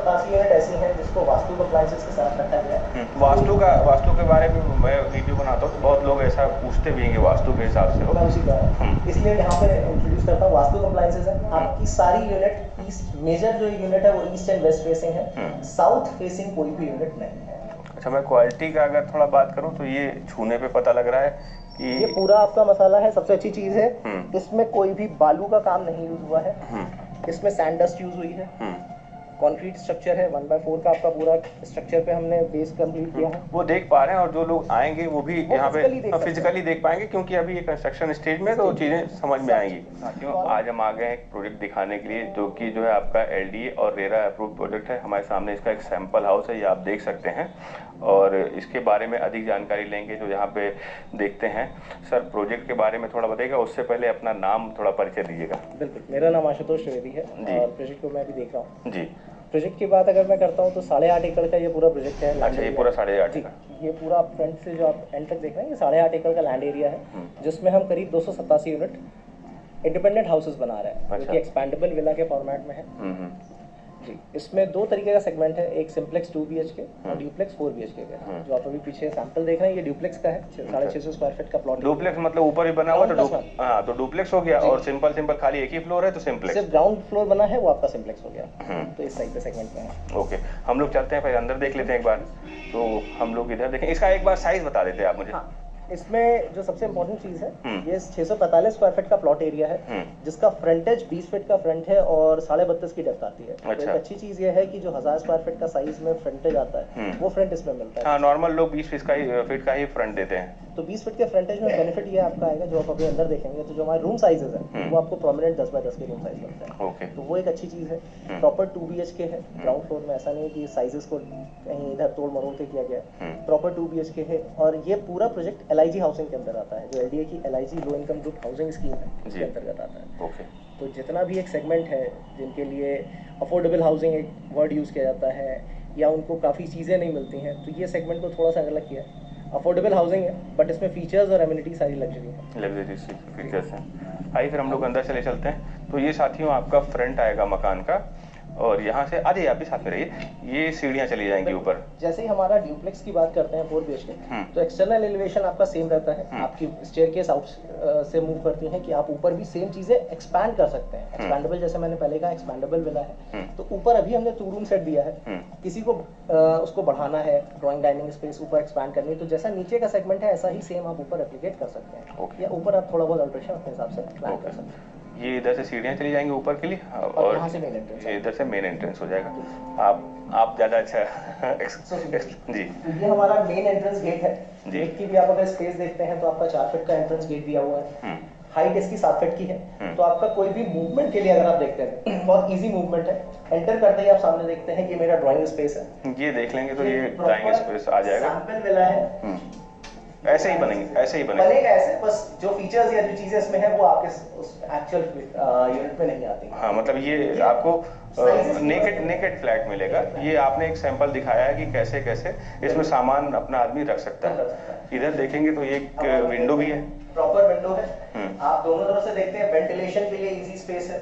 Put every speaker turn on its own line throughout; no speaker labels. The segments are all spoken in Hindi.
287 यूनिट ऐसी हैं जिसको वास्तु अप्लायंसेस के साथ रखा गया है।
वास्तु के बारे में मैं वीडियो बनाता हूँ तो बहुत लोग ऐसा पूछते भी हैं कि वास्तु के हिसाब से हो।
मैं उसी का इसलिए यहाँ पे इंट्रोड्यूस करता हूँ। वास्तु अप्लायंसेस है, आपकी सारी यूनिट ईस्ट, मेजर जो यूनिट है वो ईस्ट एंड वेस्ट फेसिंग है, साउथ फेसिंग कोई भी यूनिट नहीं है।
अच्छा, मैं क्वालिटी का अगर थोड़ा बात करूँ तो ये छूने पे पता लग रहा है कि
ये पूरा आपका मसाला है। सबसे अच्छी चीज है इसमें कोई भी बालू का काम नहीं यूज हुआ है, इसमें सैंड डस्ट यूज हुई है। कंक्रीट स्ट्रक्चर है, 1/4 का आपका पूरा स्ट्रक्चर पे हमने बेस कंप्लीट किया है।
वो देख पा रहे हैं और जो लोग आएंगे वो भी यहाँ पे फिजिकली देख पाएंगे, क्योंकि अभी ये कंस्ट्रक्शन स्टेज में तो चीजें समझ में आएंगी। साथियों, आज हम आ गए हैं एक प्रोजेक्ट दिखाने के लिए जो कि जो है आपका एलडीए और रेरा अप्रूव्ड प्रोजेक्ट है। हमारे सामने इसका एक सैंपल हाउस है, ये आप देख सकते हैं और इसके बारे में अधिक जानकारी लेंगे जो यहाँ पे देखते हैं। सर, प्रोजेक्ट के बारे में थोड़ा बताइएगा, उससे पहले अपना नाम थोड़ा परिचय दीजिएगा।
बिल्कुल, मेरा नाम आशुतोष त्रिवेदी है और प्रोजेक्ट को मैं भी देख रहा हूँ
जी।
प्रोजेक्ट की बात अगर मैं करता हूँ तो 8.5 एकड़ का ये पूरा प्रोजेक्ट है।
अच्छा, ये पूरा 8.5 एकड़?
ये पूरा फ्रंट से जो आप एंड तक देख रहे हैं ये 8.5 एकड़ का लैंड एरिया है, जिसमें हम करीब 287 यूनिट इंडिपेंडेंट हाउसेस बना रहे हैं, जो कि एक्सपैंडेबल विला के फॉर्मेट में है। जी, इसमें दो तरीके का सेगमेंट है, एक सिंप्लेक्स 2 BHK और ड्यूप्लेक्स 4 BHK का। जो आप अभी पीछे सैंपल देख रहे हैं ये ड्यूप्लेक्स का है, 650 स्क्वायर फीट का प्लॉट।
डुप्लेक्स मतलब ऊपर ही बना हुआ तो डुप्लेक्स हो गया, और सिंपल खाली एक ही फ्लोर है तो सिंप्लेक्स।
सिर्फ ग्राउंड फ्लोर बना है वो आपका सिंप्लेक्स हो गया। तो इस साइड पे सेगमेंट में है।
ओके, हम लोग चलते हैं, फिर अंदर देख लेते हैं एक बार। तो हम लोग इधर देखें, इसका एक बार साइज बता देते हैं आप मुझे।
इसमें जो सबसे इम्पोर्टेंट चीज है ये 645 स्क्वायर फीट का प्लॉट एरिया है, जिसका फ्रंटेज 20 फीट का फ्रंट है और 32.5 की डेप्थ आती है।
अच्छा।
तो एक अच्छी चीज ये है कि जो 1000 स्क्वायर फीट का साइज में फ्रंटेज आता है वो फ्रंट इसमें मिलता है।
हाँ, नॉर्मल लोग 20 फीट का ही फ्रंट देते हैं।
तो 20 फीट के फ्रंटेज में बेनिफिट ये आपका आएगा, जो आप अभी अंदर देखेंगे तो जो हमारे रूम साइजेस है वो आपको प्रोमिनेंट 10x10 के रूम साइज मिलते हैं।
ओके,
तो वो एक अच्छी चीज है। प्रॉपर 2 BHK है, ग्राउंड फ्लोर में ऐसा नहीं है कि साइजेस को कहीं इधर तोड़ मरोड़ के किया गया है। प्रॉपर 2 BHK है और ये पूरा प्रोजेक्ट LIG हाउसिंग के अंदर आता है, जो LDA की LIG low income group housing scheme है इसके अंतर्गत आता है।
ओके।
तो जितना भी एक सेगमेंट है जिनके लिए अफोर्डेबल हाउसिंग एक वर्ड यूज किया जाता है या उनको काफ़ी चीज़ें नहीं मिलती हैं, तो ये सेगमेंट को थोड़ा सा अलग किया है। अफोर्डेबल हाउसिंग है बट इसमें फीचर्स और एमिनिटी सारी लग्जरी है,
लग्जरी फीचर्स हैं। आइए फिर हम लोग अंदर चले चलते हैं। तो ये साथियों आपका फ्रंट आएगा मकान का, और यहाँ से आ जाइए, आप भी साथ में रहिए। ये सीढ़ियाँ चली जाएंगी ऊपर।
जैसे ही हमारा ड्यूप्लेक्स की बात करते हैं 4 BHK, तो एक्सटर्नल एलिवेशन आपका सेम रहता है। आपकी स्टेयरकेस आउट से मूव करती हैं कि आप ऊपर भी सेम चीजें एक्सपैंड कर सकते हैं। एक्सपैंडेबल, जैसे मैंने पहले कहा, एक्सपैंडेबल विला है। तो ऊपर अभी हमने 2 रूम सेट दिया है, किसी को उसको बढ़ाना है, ड्राइंग डाइनिंग स्पेस ऊपर एक्सपैंड करनी है, तो जैसा नीचे का सेगमेंट है ऐसा ही सेम आप ऊपर एप्लीकेट कर सकते हैं, या ऊपर आप थोड़ा बहुत अल्ट्रेशन अपने हिसाब से प्लान कर सकते हैं।
ये इधर से सीढ़ियाँ चली जाएंगी ऊपर के लिए, और
यहाँ से मेन एंट्रेंस,
इधर से मेन एंट्रेंस हो जाएगा। आप ज़्यादा अच्छा जी।
ये हमारा मेन एंट्रेंस गेट है। गेट की भी आप अगर स्पेस देखते हैं तो आपका 4 फीट का एंट्रेंस गेट दिया हुआ है। हाइट इसकी 7 फीट की है, तो आपका कोई भी मूवमेंट के लिए अगर आप देखते हैं बहुत इजी मूवमेंट है। एंटर करते ही आप सामने देखते हैं कि मेरा ड्राइंग स्पेस है,
ये देख लेंगे तो ये ड्राइंग स्पेस आ जाएगा।
सैंपल विला है,
ऐसे ही बनेगा
ऐसे, बस जो फीचर्स या जो चीजें इसमें है वो आपके उस एक्चुअल यूनिट में नहीं आती।
हाँ, मतलब ये आपको नेकेड फ्लैट मिलेगा। ये आपने एक सैंपल दिखाया है कि कैसे कैसे इसमें सामान अपना आदमी रख सकता है। इधर देखेंगे तो ये एक विंडो भी है,
प्रॉपर विंडो है। आप दोनों तरफ से देखते हैं, वेंटिलेशन के लिए इजी स्पेस है,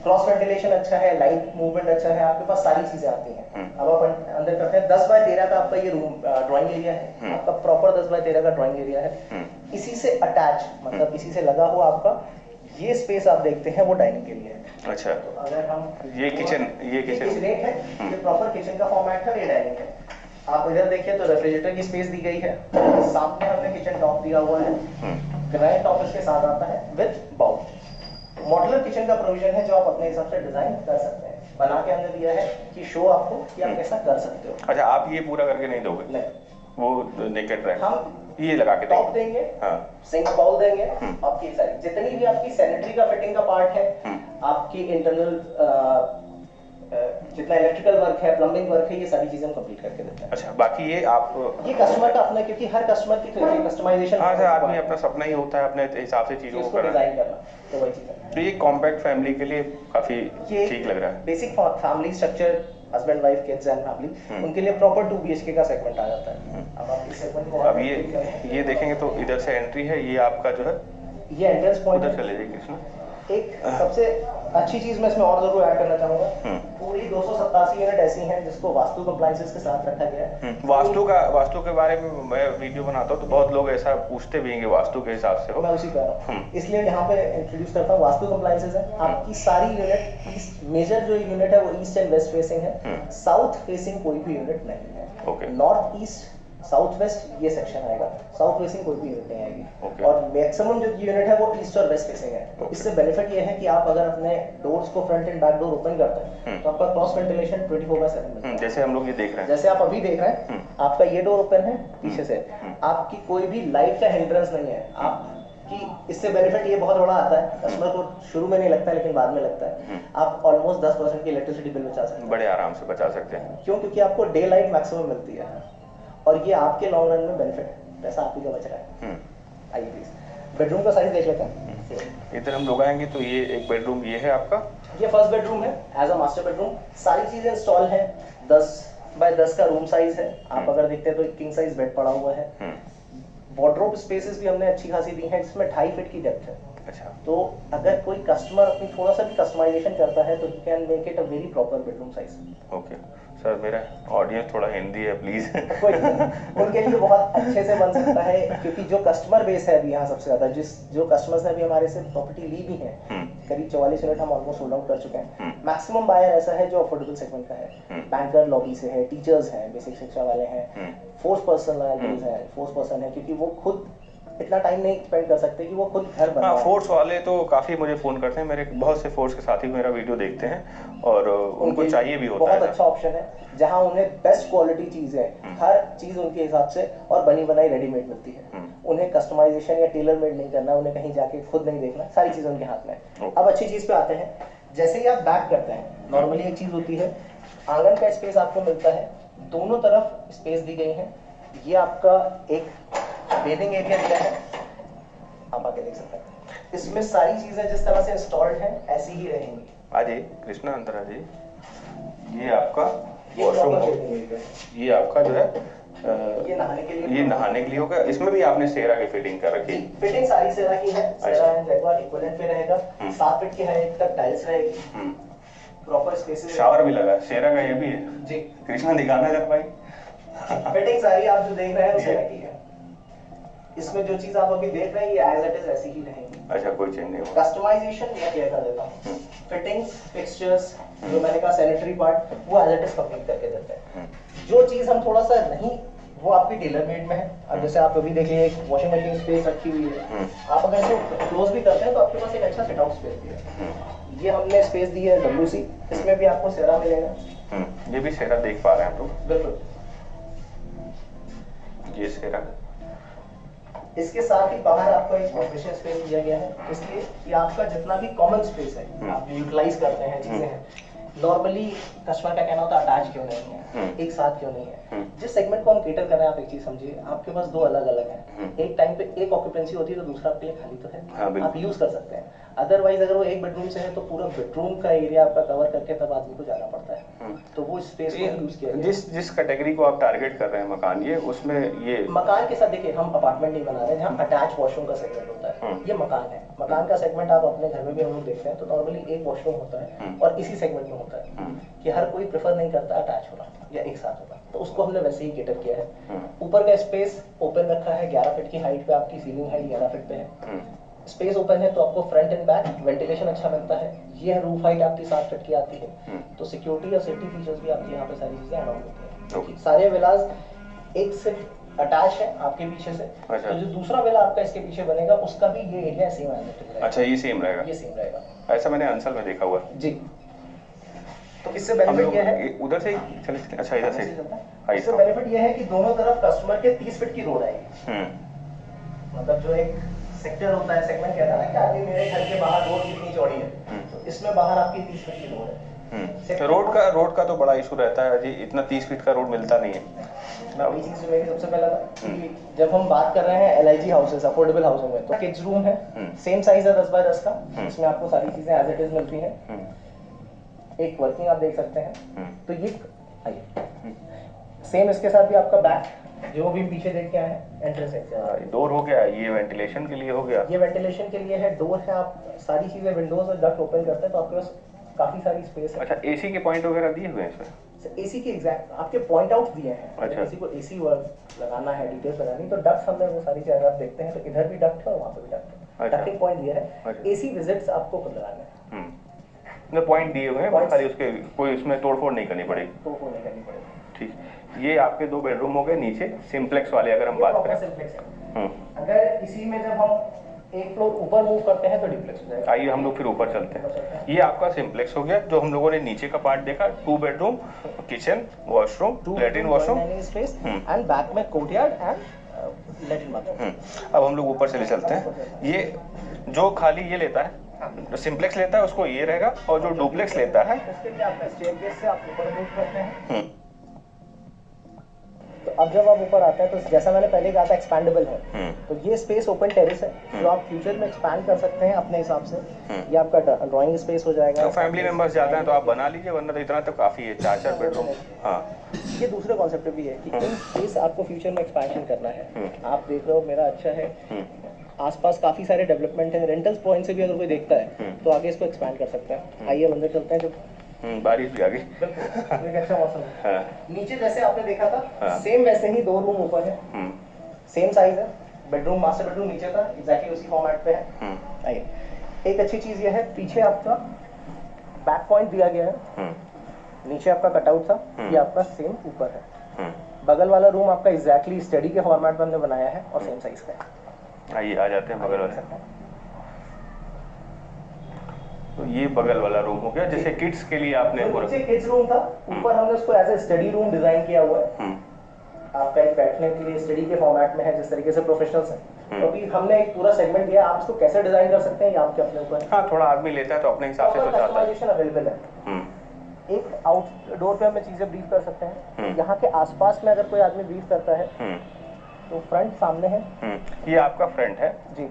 क्रॉस वेंटिलेशन अच्छा है, लाइट मूवमेंट अच्छा है, आपके पास सारी चीजें आती हैं। अब आप अंदर करते हैं, 10x13 का आपका ये रूम ड्राइंग एरिया है, आपका प्रॉपर 10x13 का ड्राइंग एरिया है। इसी से अटैच, मतलब इसी से लगा हुआ आपका ये स्पेस आप देखते हैं वो डाइनिंग के लिए है।
अच्छा,
तो अगर हम
ये किचन
है, ये प्रॉपर किचन का फॉर्मेट है, ये डाइनिंग है। आप इधर देखिए तो रेफ्रिजरेटर की स्पेस दी गई है, सामने हमने किचन टॉप दिया हुआ है, ग्रेनाइट टॉप इसके साथ आता है विद बाउल। मॉड्यूलर किचन का प्रोविजन है जो आप अपने हिसाब से डिजाइन कर सकते हैं, बना के हमने दिया है कि शो आपको कि आप कैसा कर सकते हो।
अच्छा, आप ये पूरा करके नहीं दोगे?
नहीं,
वो नेकेड रैक
हम
ये लगा के
टॉप देंगे, सिंक बाउल देंगे, आपकी सारी जितनी भी आपकी सैनिटरी का फिटिंग का पार्ट है, आपकी इंटरनल जितना इलेक्ट्रिकल वर्क है, प्लम्बिंग वर्क है, ये सारी चीजें हम कंप्लीट करके देते हैं।
अच्छा, बाकी ये आप
ये कस्टमर का अपना, क्योंकि हर कस्टमर की कस्टमाइजेशन,
हाँ सर, आदमी अपना सपना ही होता है अपने हिसाब से चीजों को
डिजाइन करना, तो वही चीज है।
तो ये कॉम्पैक्ट फैमिली के लिए काफी ठीक लग रहा है।
Basic family structure, husband wife kids and family, उनके लिए प्रॉपर 2 BHK का सेगमेंट आ जाता है। अब आप इस सेगमेंट को
अब ये देखेंगे तो इधर से एंट्री है, ये आपका जो है
ये एंट्रेंस पॉइंट
उधर चले जाइए कृष्णा।
एक सबसे अच्छी चीज मैं इसमें और जरूर ऐड करना चाहूंगा, पूरी 287 यूनिट ऐसी हैं जिसको वास्तु कंप्लायंसेस के साथ रखा गया है।
वास्तु के बारे में मैं वीडियो बनाता हूँ तो बहुत लोग ऐसा पूछते भी हैं वास्तु के हिसाब से हो,
मैं उसी कह रहा हूँ, इसलिए यहाँ पे इंट्रोड्यूस करता हूँ। वास्तु कंप्लायंसेस है, आपकी सारी यूनिट ईस्ट, मेजर जो यूनिट है वो ईस्ट एंड वेस्ट फेसिंग है, साउथ फेसिंग कोई भी यूनिट नहीं है। नॉर्थ ईस्ट साउथ वेस्ट ये सेक्शन आएगा, साउथ फेसिंग कोई भी यूनिट नहीं आएगी। और मैक्सिमम जो यूनिट है वो ईस्ट और वेस्ट फेसिंग है। तो इससे बेनिफिट ये है कि आप अगर अपने डोर्स को front end back door open करते हैं तो आपका क्रॉस वेंटिलेशन 24/7 मिलता है।
जैसे हम लोग ये देख रहे हैं,
जैसे आप अभी देख रहे हैं, आपका ये डोर ओपन है पीछे से, आपकी कोई भी लाइट का हिंड्रेंस नहीं है। आपकी इससे बेनिफिट ये बहुत बड़ा आता है, कस्टमर को शुरू में नहीं लगता है लेकिन बाद में लगता है, आप ऑलमोस्ट 10% की इलेक्ट्रिसिटी बिल बचा सकते हैं।
बड़े आराम से बचा सकते हैं।
क्यों? क्योंकि आपको डे लाइट मैक्सिमम मिलती है और ये आपके लॉन्ग रन में बेनिफिट है, पैसा आप ही का बच रहा है। आइए प्लीज बेडरूम का साइज देख लेते हैं।
इधर हम लोग आएंगे तो ये एक बेडरूम ये है आपका,
ये फर्स्ट बेडरूम है एज अ मास्टर बेडरूम। सारी चीजें इंस्टॉल है, 10x10 का रूम साइज है। आप अगर देखते हैं तो एक किंग साइज बेड पड़ा हुआ है। वार्डरोब स्पेसेस भी हमने अच्छी खासी दी हैं, जिसमें 2.5 फीट की डेप्थ है।
अच्छा,
तो अगर कोई कस्टमर अपनी थोड़ा सा भी कस्टमाइजेशन करता है तो he can make it a very proper bedroom size.
Okay sir, मेरा ऑडियंस थोड़ा हिंदी है प्लीज।
कोई उनके लिए बहुत अच्छे से बन सकता है, क्योंकि जो कस्टमर बेस है अभी यहाँ सबसे ज्यादा, जो कस्टमर्स ने अभी हमारे से प्रॉपर्टी ली भी है, करीब 44 यूनिट हम ऑलमोस्ट सोल्ड आउट कर चुके हैं। मैक्सिमम बायर ऐसा है जो अफोर्डेबल सेगमेंट का है, बैंकर लॉबी से है, टीचर्स हैं, बेसिक शिक्षा वाले हैं, फोर्स पर्सन है, क्योंकि वो खुद इतना टाइम नहीं स्पेंड कर सकते कि वो खुद घर बनाए।
फोर्स वाले तो काफी मुझे फोन करते हैं, मेरे बहुत से फोर्स के साथी मेरा वीडियो देखते हैं और उनको चाहिए भी होता है।
बहुत अच्छा ऑप्शन है जहां उन्हें बेस्ट क्वालिटी चीज है, हर चीज उनके हिसाब से और बनी बनाई रेडीमेड मिलती है। उन्हें कस्टमाइजेशन या टेलर मेड नहीं करना, उन्हें कहीं जाके खुद नहीं देखना, सारी चीज उनके हाथ में है। अब अच्छी चीज पे आते हैं, जैसे ही आप बैक करते हैं, नॉर्मली एक चीज होती है, आंगन का स्पेस आपको मिलता है, दोनों तरफ स्पेस दी गई है। ये आपका एक बेडिंग एरिया दिया है, आप आके देख सकते हैं। इसमें सारी चीजें जिस तरह से इंस्टॉल्ड हैं ऐसी ही रहेंगी।
आजे कृष्णा अंदर आजे। ये आपका वॉशरूम, ये आपका जो है
ये
नहाने के लिए होगा। इसमें भी आपने सेरा की फिटिंग कर रखी है?
फिटिंग सारी सेरा की है, सेरा एंड जैगुआर इक्विवेलेंट पे रहेगा। 7 फीट की हाइट तक टाइल्स रहेगी, प्रॉपर स्पेसेस,
शावर भी लगा, सेरा का ये भी है
जी।
कृष्णा दिखाना जरा भाई।
फिटिंग सारी आप जो देख रहे हैं वो सेरा की है। इसमें जो चीज आप अभी देख रहे हैं ये एज इट इज ऐसी ही रहेंगी।
अच्छा, कोई चेंज नहीं होगा।
कस्टमाइजेशन मैं क्लियर कर देता हूँ, फिटिंग्स, फिक्सचर्स, जो मैंने कहा सैनिटरी पार्ट, वो एज इट इज कंप्लीट करके देते हैं। जो चीज हम थोड़ा सा नहीं, वो आपकी टेलर मेड में है। अब जैसे आप अभी देखिए एक वॉशिंग मशीन स्पेस रखी हुई है, आप अगर इसे क्लोज भी करते हैं तो आपके पास एक अच्छा सिट आउट स्पेस भी है। ये हमने स्पेस दी है WC, इसमें भी आपको सेरा मिलेगा।
ये भी सेरा देख पा रहे हैं आप लोग,
बिल्कुल
ये सेरा।
इसके साथ ही बाहर आपको एक ऑफिशियल स्पेस दिया गया है, इसलिए कि आपका जितना भी कॉमन स्पेस है आप यूटिलाइज करते हैं, चीजें हैं। नॉर्मली कस्टमर का कहना होता है अटैच क्यों नहीं है, एक साथ क्यों नहीं है। जिस सेगमेंट को हम केटर कर रहे हैं, आप एक चीज समझिए, आपके पास दो अलग अलग हैं। एक टाइम पे एक ऑक्यूपेंसी होती है तो दूसरा आपके लिए खाली तो है, आप यूज कर सकते हैं। अदरवाइज अगर वो एक बेडरूम से है तो पूरा बेडरूम का एरिया आपका कवर करके तब आदमी को जाना पड़ता है, तो वो स्पेस को यूज किया गया।
जिस कैटेगरी को आप टारगेट कर रहे हैं मकान, ये उसमें ये
मकान के साथ देखिए, हम अपार्टमेंट नहीं बना रहे जहाँ अटैच वॉशरूम का सेगमेंट होता है, ये मकान है। मकान का सेगमेंट आप अपने घर में भी हम लोग देखते हैं तो नॉर्मली एक वॉशरूम होता है और इसी सेगमेंट में होता है कि हर कोई प्रेफर नहीं करता अटैच होना या एक साथ होना, तो उसको हमने वैसे ही केटर किया है। ऊपर का स्पेस ओपन रखा है, 11 फीट की हाइट पे, आपकी सीलिंग हाइट 11 फीट पे है। स्पेस ओपन है तो आपको फ्रंट एंड बैक वेंटिलेशन अच्छा मिलता है। ये रूफ हाइट आपकी 7 फीट की आती है, तो सिक्योरिटी और सेफ्टी फीचर्स भी आपके यहाँ पे सारी चीजें ऐड ऑन होती हैं। सारे विलास एक सिर्फ अटैच है आपके पीछे से,
अच्छा।
तो जो दूसरा विला आपका इसके पीछे बनेगा उसका भी ये एरिया सेम रहेगा।
अच्छा, ये सेम रहेगा,
ये सेम रहेगा,
ऐसा मैंने अंसल में देखा हुआ
जी। तो इससे बेनिफिट ये है,
उधर से चले, अच्छा इधर से,
इससे बेनिफिट ये है कि दोनों तरफ कस्टमर के 30 फीट की रोड आएगी। मतलब जो एक सेक्टर होता है, सेगमेंट कहता है ना कि आगे मेरे घर के बाहर रोड कितनी चौड़ी है, तो इसमें बाहर आपकी 30 फीट की रोड है।
रोड का तो बड़ा इशू रहता है जी, इतना 30 फीट का रोड मिलता नहीं है।
वही चीज जो मेरी सबसे पहला था कि जब हम बात कर रहे हैं LIG हाउसेस, अफोर्डेबल हाउसिंग में, तो किड्स रूम है, सेम साइज है 10x10 का, इसमें आपको सारी चीजें एज इट इज मिलती हैं। एक वर्किंग आप देख सकते हैं, तो ये आइए, सेम इसके साथ भी आपका बैक जो भी पीछे देख के आए हैं एंट्रेंस एग्जिट।
डोर हो गया, ये वेंटिलेशन के लिए हो गया,
ये वेंटिलेशन के लिए है, डोर है, आप सारी चीजें विंडोज और डक्ट ओपन करते हैं तो आपके पास काफी सारी स्पेस है।
अच्छा, एसी के पॉइंट वगैरह दिए हुए हैं इसमें?
एसी के एग्जैक्ट आपके पॉइंट आउट दिए हैं।
अच्छा।
किसी को एसी लगाना है, डिटेल्स लगानी, तो डक्ट हमने वो सारी चीजें आप देखते हैं तो इधर भी डक्ट है और वहाँ पे भी डक्ट है।
अच्छा।
डक्टिंग पॉइंट दिया है।
अच्छा।
एसी विजिट्स आपको खुद लगाने हैं।
पॉइंट दिए हुए हैं, खाली उसके कोई उसमें तोड़फोड़ नहीं करनी पड़ेगी।
तोड़फोड़ नहीं करनी पड़ेगी।
ठीक, ये आपके 2 बेडरूम हो गए नीचे सिंप्लेक्स वाले, अगर हम बात करें।
सिंप्लेक्स है। अगर इसी में जब हम एक फ्लोर ऊपर मूव करते हैं तो डिप्लेक्स हो जाएगा।
आइए हम लोग फिर ऊपर चलते हैं। ये आपका सिंप्लेक्स हो गया, जो हम लोगों ने नीचे का पार्ट देखा, 2 bedroom, kitchen, washroom, latrine washroom
and back में कोर्टयार्ड एंड लैट्रिन बाथरूम।
अब हम लोग ऊपर चले चलते हैं। ये जो खाली ये लेता है, जो सिंप्लेक्स लेता है उसको ये रहेगा, और जो डुप्लेक्स लेता है
उसके लिए आपका स्टेयरकेस से आप ऊपर मूव करते हैं। तो अब जब आप ऊपर आते हैं तो जैसा मैंने पहले कहा था एक्सपैंडेबल है, तो ये स्पेस ओपन टेरेस है जो आप फ्यूचर में एक्सपैंड कर सकते हैं अपने हिसाब से। ये आपका ड्राइंग स्पेस हो जाएगा।
तो फैमिली मेंबर्स जाते हैं तो आप बना लीजिए, वरना तो इतना तो काफी है, 4 बेडरूम। हाँ,
ये दूसरे कॉन्सेप्ट भी है कि इन केस आपको फ्यूचर में एक्सपेंशन करना है, आप देख रहे हो मेरा अच्छा है, आसपास काफी सारे डेवलपमेंट है, रेंटल्स पॉइंट से भी अगर कोई देखता है तो आगे इसको एक्सपैंड कर सकता है। आइए अंदर चलते हैं। जो
बारिश भी आ गई,
एक अच्छा मौसम है।
हाँ।
नीचे जैसे आपने देखा था,
हाँ।
सेम वैसे ही 2 रूम ऊपर है, सेम साइज है, बेडरूम मास्टर बेडरूम नीचे था, एग्जैक्टली उसी फॉर्मेट पे है। आइए, एक अच्छी चीज ये है, पीछे आपका बैक पॉइंट दिया गया है, नीचे आपका कटआउट था, ये आपका सेम ऊपर है। बगल वाला रूम आपका एग्जैक्टली स्टडी के फॉर्मेट में हमने बनाया है और सेम साइज का है।
आइए आ जाते हैं बगल वाले। तो ये बगल वाला रूम हो गया, जैसे किड्स के लिए आपने
नीचे किड्स रूम था, ऊपर हमने उसको as a study room design किया हुआ है। आपका एक बैठने के लिए स्टडी के फॉर्मेट में है, जिस तरीके से प्रोफेशनल्स हैं। तो अभी हमने एक पूरा सेगमेंट दिया, आप इसको कैसे डिजाइन कर सकते हैं ये आपके अपने ऊपर है।
हाँ, थोड़ा आदमी लेता है तो अपने हिसाब से तो चाहता है।
अवेलेबल है। एक आउटडोर पे हमें चीजें ब्रीफ कर सकते हैं। यहाँ के आसपास में अगर कोई आदमी ब्रीफ करता है तो फ्रंट सामने है।
ये आपका फ्रंट है
जी।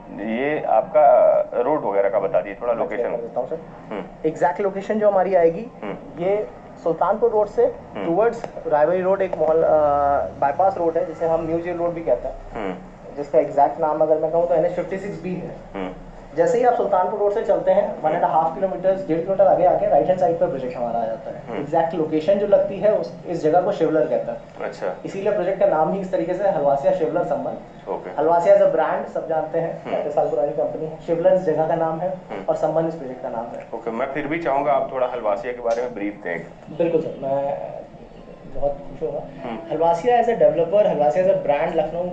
ये आपका रोड वगैरह का बता दिए थोड़ा लोकेशन।
एग्जैक्ट लोकेशन जो हमारी आएगी, ये सुल्तानपुर रोड से टूवर्ड्स रायबरी रोड एक बाईपास रोड है जिसे हम म्यूजियम रोड भी कहते हैं, जिसका एग्जैक्ट नाम अगर मैं कहूँ तो NH56B है। जैसे ही आप सुल्तानपुर रोड से चलते हैं 1.5 किलोमीटर 1.5 किलोमीटर आगे आके राइट हैंड साइड पर प्रोजेक्ट हमारा आ जाता है। एग्जैक्ट लोकेशन जो लगती है इस जगह को शिवलर कहता है।
अच्छा,
इसीलिए प्रोजेक्ट का नाम ही इस तरीके से हलवासिया शिवलर संबंध। हलवासिया एज अ ब्रांड सब जानते हैं, 35 साल पुरानी कंपनी है। शिवलर इस जगह का नाम है और संबंध इस प्रोजेक्ट का नाम है।
ओके, मैं फिर भी चाहूंगा आप थोड़ा हलवासिया के बारे में ब्रीफ दें।
बिल्कुल सर, मैं बहुत खुश होगा। Halwasiya as a developer, Halwasiya as a brand Lucknow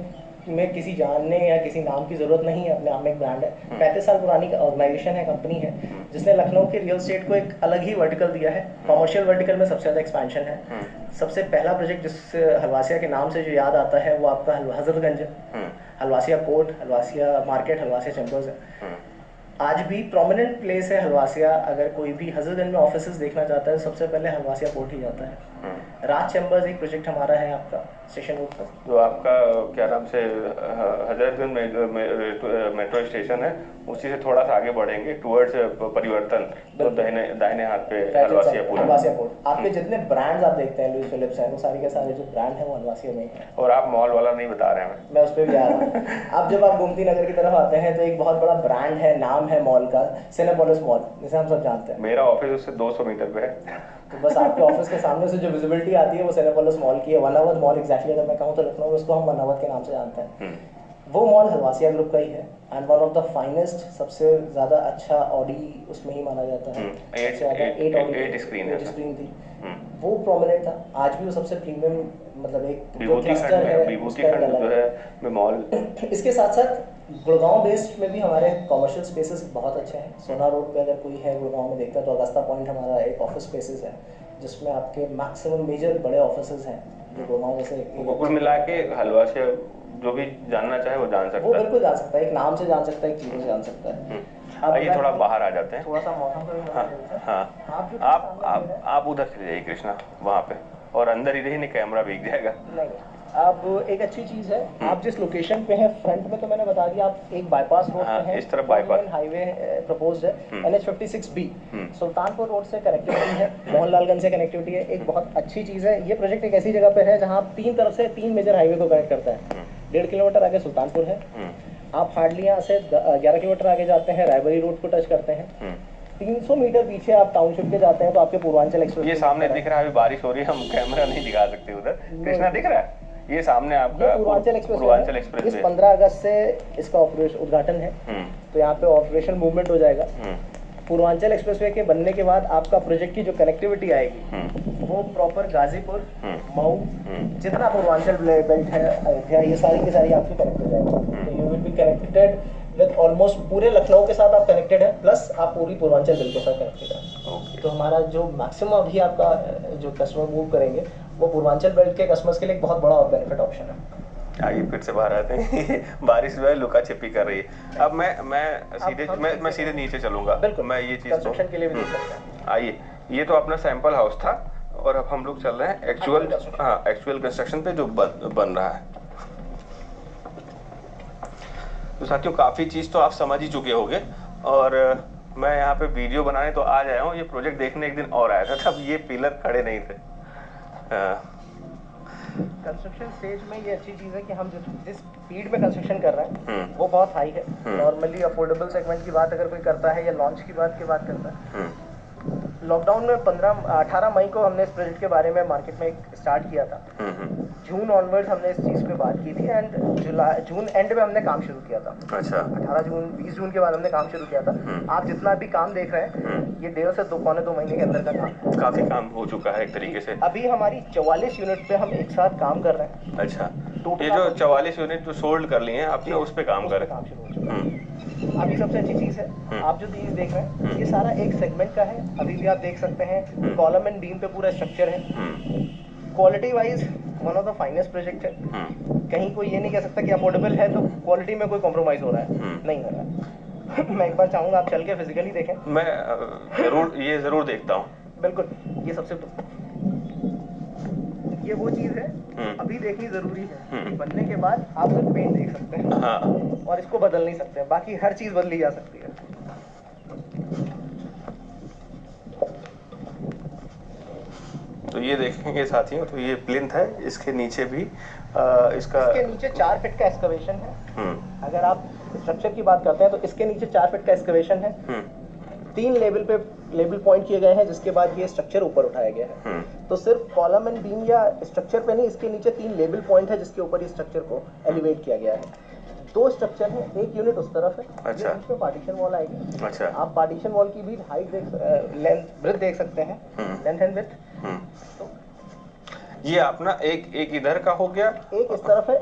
में किसी जानने या किसी नाम की जरूरत नहीं है, अपने आप में एक ब्रांड है। 35 साल पुरानी ऑर्गेनाइजेशन है, कंपनी है, जिसने लखनऊ के रियल एस्टेट को एक अलग ही वर्टिकल दिया है। कमर्शियल वर्टिकल में सबसे ज्यादा एक्सपेंशन है। सबसे पहला प्रोजेक्ट जिस हलवासिया के नाम से जो याद आता है वो आपका हजरतगंज है। Halwasiya court, Halwasiya market, Halwasiya chambers है। आज भी प्रोमिनेंट प्लेस है हलवासिया। अगर कोई भी हजरतगंज में ऑफिसेज देखना चाहता है सबसे पहले हलवासिया कोर्ट ही जाता है। राज चैम्बर्स एक प्रोजेक्ट हमारा है आपका स्टेशन रोड पर,
जो आपका क्या नाम से हजरतगंज मेट्रो स्टेशन है, उसी से थोड़ा सा आगे बढ़ेंगे टुवर्ड्स परिवर्तन, तो दाहिने हाथ पे हलवासिया पूरा।
हलवासिया कोर्ट। आपके जितने ब्रांड्स आप देखते हैं, लुइस फिलिप्स हैं, वो सारे के सारे जो ब्रांड है वो हलवासिया में है।
और आप मॉल वाला नहीं बता रहे हैं?
मैं उस पर भी आ रहा हूँ। अब जब आप गोमती नगर की तरफ आते हैं तो एक बहुत बड़ा ब्रांड है, नाम है मॉल का, सिनेपोलिस मॉल, जिसे हम सब जानते हैं।
मेरा ऑफिस उससे 200 मीटर पे है।
तो बस आपके ऑफिस के सामने से जो विजिबिलिटी आती है वो सिनेपोलिस मॉल की है। वनावत मॉल एग्जैक्टली अगर मैं कहूँ तो लखनऊ में उसको हम वनावत के नाम से जानते हैं। वो मॉल हलवासिया ग्रुप का ही है and one of the finest, सबसे ज्यादा अच्छा ऑडी उसमें ही माना जाता है।
8 स्क्रीन
थी, वो प्रोमिनेंट था। आज भी वो सबसे प्रीमियम, मतलब एक
विभूति खंड जो है में मॉल।
इसके साथ साथ गुड़गांव बेस्ड में भी हमारे कमर्शियल स्पेसेस बहुत अच्छे हैं। सोना रोड पे अगर कोई है गुड़गांव में देखता है तो अगस्ता पॉइंट हमारा एक ऑफिस स्पेसेस है, जिसमें आपके मैक्सिमम मेजर बड़े ऑफिसेस हैं जो गुड़गांव जैसे।
कुल मिला के हलवासिया जो भी जानना चाहे वो जान सकता है।
वो बिल्कुल जान सकता है, एक नाम से जान सकता है, एक चीज़ों से जान सकता है।
आइए थोड़ा बाहर आ जाते हैं,
थोड़ा सा मौसम का भी।
हाँ, आप उधर चले जाइए कृष्णा, वहाँ पे, और अंदर ही रही नहीं कैमरा भीग जाएगा।
नहीं, अब एक अच्छी चीज है, आप जिस लोकेशन पे हैं फ्रंट में तो मैंने बता दिया, आप एक बाईपास रोड पे हैं,
इस तरफ बाईपास
हाईवे प्रपोज्ड है, NH56B सुल्तानपुर रोड से कनेक्टिविटी है, मोहनलालगंज से कनेक्टिविटी है, एक बहुत अच्छी चीज है। ये प्रोजेक्ट एक ऐसी जगह पे है जहाँ आप तीन तरफ से तीन मेजर हाईवे को कनेक्ट करता है। 1.5 किलोमीटर आगे सुल्तानपुर है, आप हार्डली यहाँ से 11 किलोमीटर आगे जाते हैं, रायबरी रोड को टच करते हैं, 300 मीटर पीछे आप टाउनशिप के जाते हैं तो आपके पूर्वांचल एक्सप्रेस
ये सामने दिख रहा है। अभी बारिश हो रही है, हम कैमरा नहीं दिखा सकते उधर। कृष्णा दिख रहा है, ये सामने आपका
पूर्वांचल एक्सप्रेस। इस 15 अगस्त से इसका ऑपरेशन उद्घाटन है, तो यहाँ पे ऑपरेशन मूवमेंट हो जाएगा। पूर्वांचल एक्सप्रेसवे के बनने के बाद आपका प्रोजेक्ट की जो कनेक्टिविटी आएगी वो प्रॉपर गाजीपुर, मऊ, जितना पूर्वांचल बेल्ट है, अयोध्या, ये सारी की सारी आपकी कनेक्ट हो जाएगी। तो you will be connected with almost पूरे लखनऊ के साथ आप कनेक्टेड है, प्लस आप पूरी पूर्वांचल बेल्ट के साथ कनेक्टेड है। तो हमारा जो मैक्सिमम अभी आपका जो कस्टमर मूव करेंगे वो पूर्वांचल बेल्ट के कस्टमर्स के लिए एक बहुत बड़ा बेनिफिट ऑप्शन है।
आइए फिर से बाहर आते हैं। बारिश जो है लुका छिपी कर रही है। अब मैं सीधे नीचे चलूंगा।
बिल्कुल,
मैं ये चीज
कंस्ट्रक्शन के लिए भी देख सकते हैं।
आइए, ये तो अपना सैंपल हाउस था और अब हम लोग चल रहे हैं एक्चुअल कंस्ट्रक्शन पे जो बन रहा है। तो साथियों, काफी चीज तो आप समझ ही चुके होंगे और मैं यहाँ पे वीडियो बनाने तो आ जाया हूँ। ये प्रोजेक्ट देखने एक दिन और आया था, तब ये पिलर खड़े नहीं थे।
कंस्ट्रक्शन स्टेज में ये अच्छी चीज़ है कि हम जिस स्पीड में कंस्ट्रक्शन कर रहे हैं वो बहुत हाई है। नॉर्मली अफोर्डेबल सेगमेंट की बात अगर कोई करता है या लॉन्च की बात करता है, लॉकडाउन में 18 मई को हमने इस प्रोजेक्ट के बारे में मार्केट में स्टार्ट किया था। जून ऑनवर्ड्स हमने इस चीज़ पे बात की थी एंड जून एंड में हमने काम शुरू किया था।
अच्छा,
18 जून 20 जून के बाद हमने काम शुरू किया था। आप जितना भी काम देख रहे हैं ये 1.5 से 2 महीने के अंदर का काम है।
काफी काम हो चुका है एक तरीके से।
अभी हमारी 44 यूनिट पे हम एक साथ काम कर रहे हैं।
अच्छा, ये जो 44 यूनिट जो सोल्ड कर लिए हैं आपने, उस पे काम कर रहे हैं।
अभी सबसे अच्छी चीज है, आप जो चीज देख रहे हैं ये सारा एक सेगमेंट का है। अभी भी आप देख सकते हैं कॉलम एंड बीम पे पूरा स्ट्रक्चर है। Quality wise one of the finest project है। कहीं कोई ये नहीं कह सकता कि अफोर्डेबल है तो क्वालिटी में कोई कॉम्प्रोमाइज हो रहा है, नहीं हो रहा है। मैं एक बार चाहूंगा आप चल के फिजिकली देखें।
मैं जरूर देखता हूँ।
बिल्कुल, ये सबसे ये वो चीज है अभी देखनी जरूरी है। बनने के बाद आप सिर्फ पेंट देख सकते हैं और इसको बदल नहीं सकते, बाकी हर चीज बदली जा सकती है।
तो ये देखेंगे साथियों, तो ये प्लिंथ है, इसके नीचे भी
इसके नीचे 4 फीट का एक्सकवेशन है। अगर आप स्ट्रक्चर की बात करते हैं तो इसके नीचे 4 फीट का एक्सकवेशन है। 3 लेवल पॉइंट किए गए हैं जिसके बाद ये स्ट्रक्चर ऊपर उठाया गया है। तो सिर्फ कॉलम एंड बीम या स्ट्रक्चर पे नहीं, इसके नीचे 3 लेवल पॉइंट है जिसके ऊपर ये स्ट्रक्चर को एलिवेट किया गया है। 2 स्ट्रक्चर है, एक यूनिट उस तरफ है।
अच्छा,
इसमें पार्टीशन वॉल आएगी।
अच्छा,
आप पार्टीशन वॉल की भी हाइट ब्रेड्थ देख सकते हैं, लेंथ एंड विड्थ। तो
ये अपना एक इधर का हो गया,
एक इस तरफ है,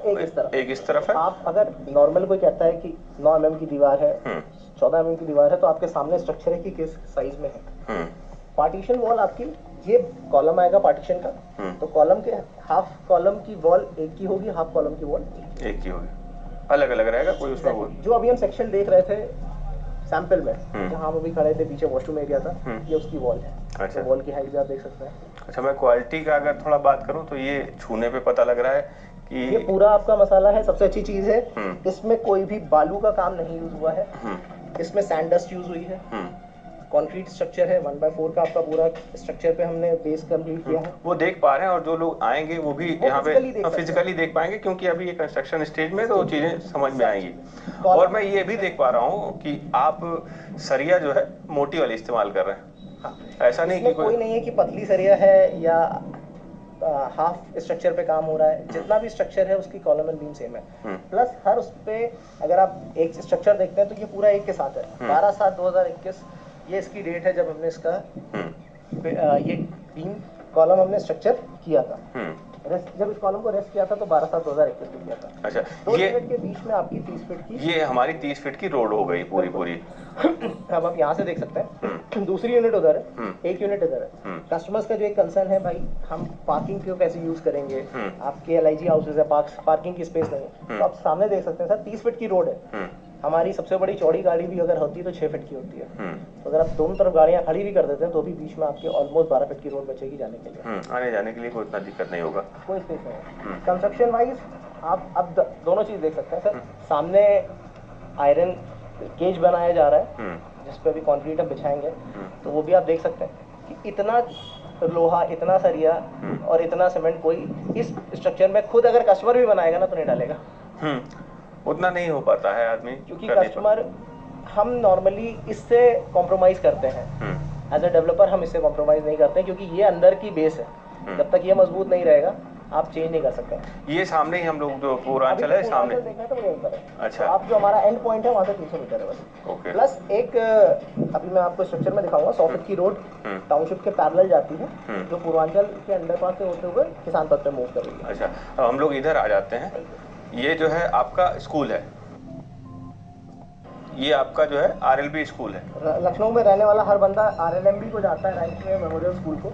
एक इस तरफ
है।
आप अगर नॉर्मल कोई कहता है कि 9 mm की दीवार है, 14 mm की दीवार है, तो आपके सामने स्ट्रक्चर है कि किस साइज में है। पार्टीशन वॉल आपकी, ये कॉलम आएगा पार्टीशन का, तो कॉलम के हाफ कॉलम की वॉल एक की होगी, हाफ कॉलम की वॉल एक की होगी,
अलग अलग रहेगा कोई उसका वॉल।
जो अभी हम सेक्शन देख रहे थे सैंपल में, जहाँ हम अभी खड़े थे, पीछे वॉशरूम एरिया था, ये उसकी वॉल है।
अच्छा,
तो वॉल की हाइट भी आप देख सकते हैं।
अच्छा, मैं क्वालिटी का अगर थोड़ा बात करूं तो ये छूने पे पता लग रहा है कि
ये पूरा आपका मसाला है। सबसे अच्छी चीज है इसमें कोई भी बालू का काम नहीं यूज हुआ है, इसमें सैंड डस्ट यूज हुई है। कंक्रीट स्ट्रक्चर है, 1/4 का आपका पूरा स्ट्रक्चर पे हमने बेस कंप्लीट किया है।
वो देख पा रहे हैं और जो लोग आएंगे वो भी यहाँ पे फिजिकली देख पाएंगे, क्योंकि अभी ये कंस्ट्रक्शन स्टेज में तो चीजें समझ में आएंगी। और मैं ये भी देख पा रहा हूँ कि आप सरिया जो है मोटी वाली इस्तेमाल कर रहे हैं। ऐसा नहीं कि
कोई नहीं है कि पतली सरिया है या हाफ स्ट्रक्चर पे काम हो रहा है। जितना भी स्ट्रक्चर है उसकी कॉलम एंड बीम सेम है। प्लस हर उस पे अगर आप एक स्ट्रक्चर देखते हैं तो ये पूरा एक के साथ है। 12/7/2021 ये इसकी डेट है जब हमने इसका ये बीम कॉलम हमने स्ट्रक्चर किया था। जब इस कॉलम को रेस्ट किया था तो 12/7/2021 को किया था।
अच्छा,
2 यूनिट के बीच में आपकी 30 फीट की,
ये हमारी 30 फीट की रोड हो गई पूरी।
अब आप यहाँ से देख सकते हैं, दूसरी यूनिट उधर है, एक यूनिट इधर है। कस्टमर्स का जो एक कंसर्न है, भाई हम पार्किंग को कैसे यूज करेंगे, आपके LIG हाउसेज है, पार्किंग की स्पेस नहीं है, तो आप सामने देख सकते हैं सर 30 फीट की रोड है। हमारी सबसे बड़ी चौड़ी गाड़ी भी अगर होती है तो 6 फीट की होती है। तो अगर आप दोनों तरफ गाड़ियां खड़ी भी कर देते हैं तो भी बीच में आपके ऑलमोस्ट 12 फीट की रोड बचेगी जाने के लिए।
आने जाने के लिए कोई इतना दिक्कत नहीं होगा,
कोई स्पेस नहीं है। कंस्ट्रक्शन वाइज आप अब दोनों चीज देख सकते हैं सर। सामने आयरन केज बनाया जा रहा है जिस पे भी कंक्रीट हम बिछाएंगे, तो वो भी आप देख सकते हैं कि इतना लोहा, इतना सरिया और इतना सीमेंट कोई इस स्ट्रक्चर में खुद अगर कस्टमर भी बनाएगा ना तो नहीं डालेगा।
उतना नहीं हो पाता है आदमी,
क्योंकि कस्टमर, हम नॉर्मली इससे कॉम्प्रोमाइज करते हैं। एज अ डेवलपर हम इससे कॉम्प्रोमाइज नहीं करते क्योंकि ये अंदर की बेस है। जब तक ये मजबूत नहीं रहेगा आप चेंज नहीं कर सकते।
ये सामने ही हम लोग जो पूर्वांचल है सामने
देखना तो वहीं पर है।
अच्छा,
तो आप जो हमारा एंड पॉइंट है वहाँ से 300 मीटर है बस।
ओके।
प्लस एक अभी मैं आपको स्ट्रक्चर में दिखाऊंगा, 100 फीट की रोड टाउनशिप के पैरेलल जाती है जो पूर्वांचल के अंडरपास से होते हुए किसान पथ पे मूव कर रही है।
अच्छा, अब हम लोग इधर आ जाते हैं। ये जो है आपका स्कूल है, ये आपका जो है RLB स्कूल है।
लखनऊ में रहने वाला हर बंदा RLMB को जाता है, रानी लक्ष्मी मेमोरियल स्कूल को।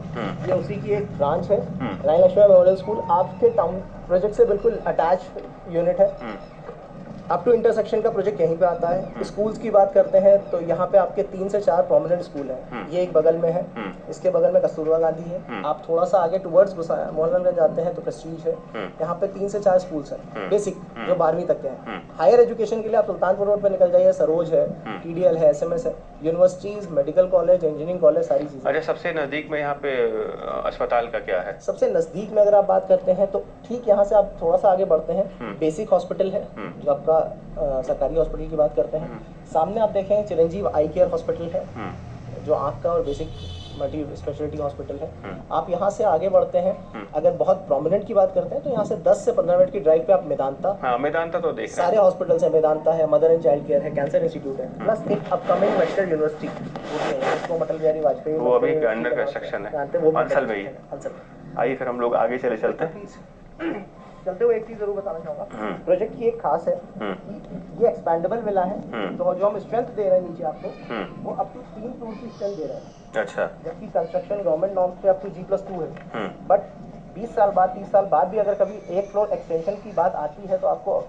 ये उसी की एक ब्रांच है, रानी लक्ष्मी मेमोरियल स्कूल आपके टाउन प्रोजेक्ट से बिल्कुल अटैच यूनिट है। अप टू इंटरसेक्शन का प्रोजेक्ट यहीं पे आता है। स्कूल्स की बात करते हैं तो यहाँ पे आपके 3 से 4 प्रोमिनेंट स्कूल हैं। ये एक बगल में है, इसके बगल में कस्तूरबा गांधी है। आप थोड़ा सा आगे टुवर्ड्स मोहनलालगंज जाते हैं तो प्रेस्टीज है। यहाँ पे 3 से 4 स्कूल्स हैं बेसिक, जो 12वीं तक के हैं। हायर एजुकेशन के लिए आप सुल्तानपुर रोड पे निकल जाइए, सरोज है, TDL है, SMS है, universities, medical college, engineering college, सारी चीजें।
अच्छा, सबसे नजदीक में यहाँ पे अस्पताल का क्या है?
सबसे नजदीक में अगर आप बात करते हैं तो ठीक यहाँ से आप थोड़ा सा आगे बढ़ते हैं, बेसिक हॉस्पिटल है जो आपका सरकारी हॉस्पिटल की बात करते हैं। सामने आप देखें चिरंजीव आई केयर हॉस्पिटल है जो आँख का और बेसिक मल्टी स्पेशलिटी हॉस्पिटल है। आप यहाँ से आगे बढ़ते हैं, अगर बहुत प्रोमिनेंट की बात करते हैं तो यहाँ से 10 से 15 मिनट की ड्राइव पे आप मेदांता,
मेदांता तो देख
सारे हॉस्पिटल्स हैं। मेदांता है, मदर एंड चाइल्ड केयर है, कैंसर इंस्टीट्यूट है, प्लस एक अपकमिंग मेडिकल यूनिवर्सिटी वो अटल बिहारी वाजपेयी,
वो अभी अंडर कंस्ट्रक्शन है, अंसल में ही है। आइए फिर हम लोग आगे चलते हैं।
चलते हुए एक चीज जरूर बताना चाहूंगा, प्रोजेक्ट की एक खास है, ये एक्सपैंडेबल विला है। तो जो हम स्ट्रेंथ दे रहे हैं नीचे आपको, वो अप टू 3 फ्लोर की स्ट्रेंथ दे रहे हैं।
अच्छा,
जबकि कंस्ट्रक्शन गवर्नमेंट नॉर्म्स पे अप टू G+2 है। बट 20 साल बाद, 30 साल बाद भी अगर कभी 1 फ्लोर एक्सटेंशन की बात आती है तो आपको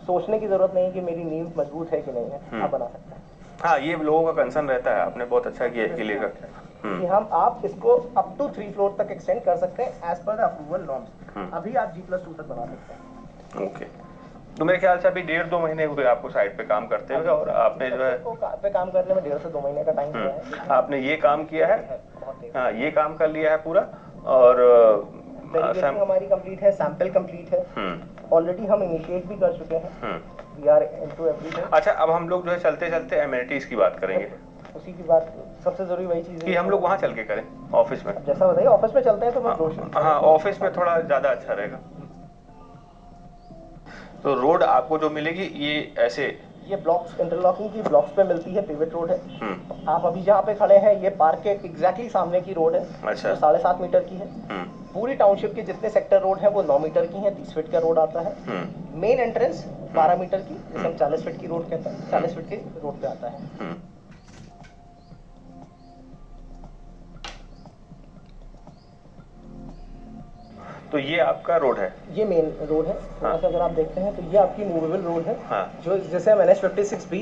सोचने की जरूरत नहीं है कि मेरी नींव मजबूत है कि नहीं है, आप बना सकते हैं।
हाँ, ये लोगों का कंसर्न रहता है, आपने बहुत अच्छा किया इसके लिए
कि हम आप इसको अप टू 3 फ्लोर तक एक्सटेंड कर सकते हैं as per the approval norms. अभी आप G+2 तक बना सकते हैं।
ओके, तो मेरे ख्याल से अभी 1.5-2 महीने हुए आपको साइट पे काम करते हुए, और आपने जो है
पे काम करने में 1.5 से 2 महीने का टाइम हुआ है।
आपने ये काम किया है, हाँ, ये काम कर लिया है पूरा, और
हमारी कंप्लीट है, सैंपल कंप्लीट है, ऑलरेडी हम इनिशिएट भी कर चुके हैं। We are into everything.
अच्छा, अब हम लोग जो है चलते चलते एमिनिटीज की बात करेंगे।
उसी की बात सबसे जरूरी वही चीज है
कि हम लोग वहाँ चल के करें ऑफिस में।
जैसा बताइए, ऑफिस में चलते हैं तो मैं
हाँ, ऑफिस में थोड़ा ज्यादा अच्छा रहेगा। तो रोड आपको जो मिलेगी ये ऐसे,
ये ब्लॉक्स, इंटरलॉकिंग की ब्लॉक्स पे मिलती है, पिवट रोड है। आप अभी जहाँ पे खड़े हैं ये पार्क के एग्जैक्टली सामने की रोड है।
अच्छा,
जो 7.5 मीटर की है। पूरी टाउनशिप के जितने सेक्टर रोड है वो 9 मीटर की है, 30 फीट का रोड आता है। मेन एंट्रेंस 12 मीटर की, जिसे हम 40 फीट की रोड कहते हैं, 40 फीट के रोड पे आता है।
तो ये आपका रोड है,
ये मेन रोड है। थोड़ा सा अगर आप देखते हैं तो ये आपकी मूवेबल रोड है। जो जैसे हम NH56B,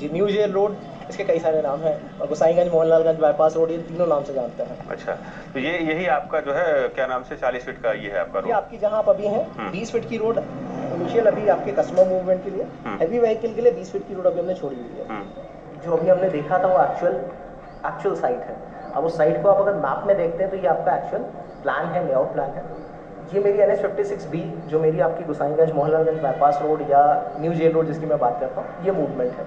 न्यू जेल रोड, इसके कई सारे नाम हैं, और गोसाईगंज, मोहनलालगंज बाईपास रोड, ये तीनों नाम से जानते हैं।
अच्छा, तो ये यही आपका जो है क्या नाम से 40 फीट का ये है आपका रोड?
ये आपकी जहाँ आप अभी हैं 20 फीट की रोड इनिशियल अभी आपके कस्टमर मूवमेंट के लिए, हैवी व्हीकल के लिए 20 फीट की रोड अभी हमने छोड़ी हुई है। जो अभी हमने देखा था वो एक्चुअल साइट है। अब उस साइट को आप अगर मैप में देखते हैं तो ये आपका एक्चुअल प्लान है, लेआउट प्लान है। ये मेरी NH56B जो मेरी आपकी गोसाईगंज, मोहनलालगंज बाईपास रोड या न्यू जेल रोड जिसकी मैं बात करता हूँ, ये मूवमेंट है।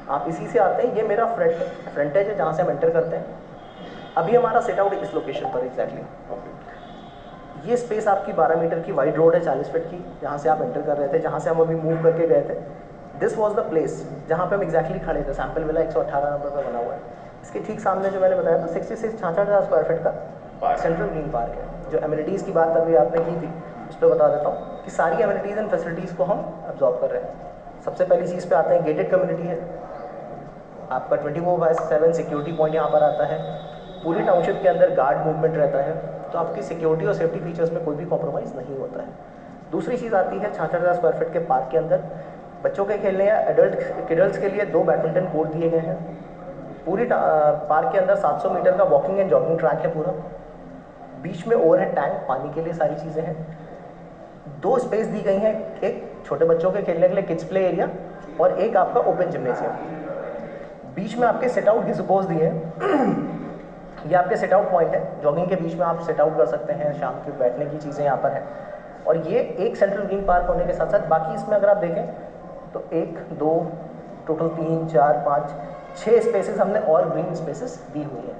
आप इसी से आते हैं, ये मेरा फ्रंटेज है जहाँ से हम एंटर करते हैं। अभी हमारा सेट आउट इस लोकेशन पर एग्जैक्टली। ये स्पेस आपकी 12 मीटर की वाइड रोड है, 40 फीट की, जहाँ से आप एंटर कर रहे थे, जहाँ से हम अभी मूव करके गए थे। दिस वॉज द प्लेस जहाँ पे हम एग्जैक्टली खड़े थे। सैंपल विला 118 नंबर पर बना हुआ है। इसके ठीक सामने जो मैंने बताया था 66,000 स्क्वायर फीट का सेंट्रल ग्रीन पार्क है। जो एमिनिटीज़ की बात अभी आपने की थी उस पर बता देता हूँ कि सारी एमिनिटीज़ एंड फैसिलिटीज़ को हम अब्जॉर्व कर रहे हैं। सबसे पहली चीज़ पे आते हैं, गेटेड कम्युनिटी है आपका, 24/7 सिक्योरिटी पॉइंट यहाँ पर आता है। पूरी टाउनशिप के अंदर गार्ड मूवमेंट रहता है, तो आपकी सिक्योरिटी और सेफ्टी फीचर्स में कोई भी कॉम्प्रोमाइज़ नहीं होता है। दूसरी चीज़ आती है 66,000 स्क्वायर फीट के पार्क के अंदर बच्चों के खेलने या एडल्ट्स के लिए 2 बैडमिंटन कोर्ट दिए गए हैं। पूरी पार्क के अंदर 700 मीटर का वॉकिंग एंड जॉगिंग ट्रैक है पूरा। बीच में ओवरहेड टैंक, पानी के लिए सारी चीज़ें हैं। 2 स्पेस दी गई हैं, एक छोटे बच्चों के खेलने के लिए किड्स प्ले एरिया और एक आपका ओपन जिम्नेशियम। बीच में आपके सेट आउट डिस्पोज दिए हैं। ये आपके सेट आउट पॉइंट है, जॉगिंग के बीच में आप सेट आउट कर सकते हैं, शाम के बैठने की चीज़ें यहाँ पर हैं। और ये एक सेंट्रल ग्रीन पार्क होने के साथ साथ बाकी इसमें अगर आप देखें तो 1, 2, टोटल 3, 4, 5, 6 स्पेसेस हमने और ग्रीन स्पेसेस दी हुई हैं।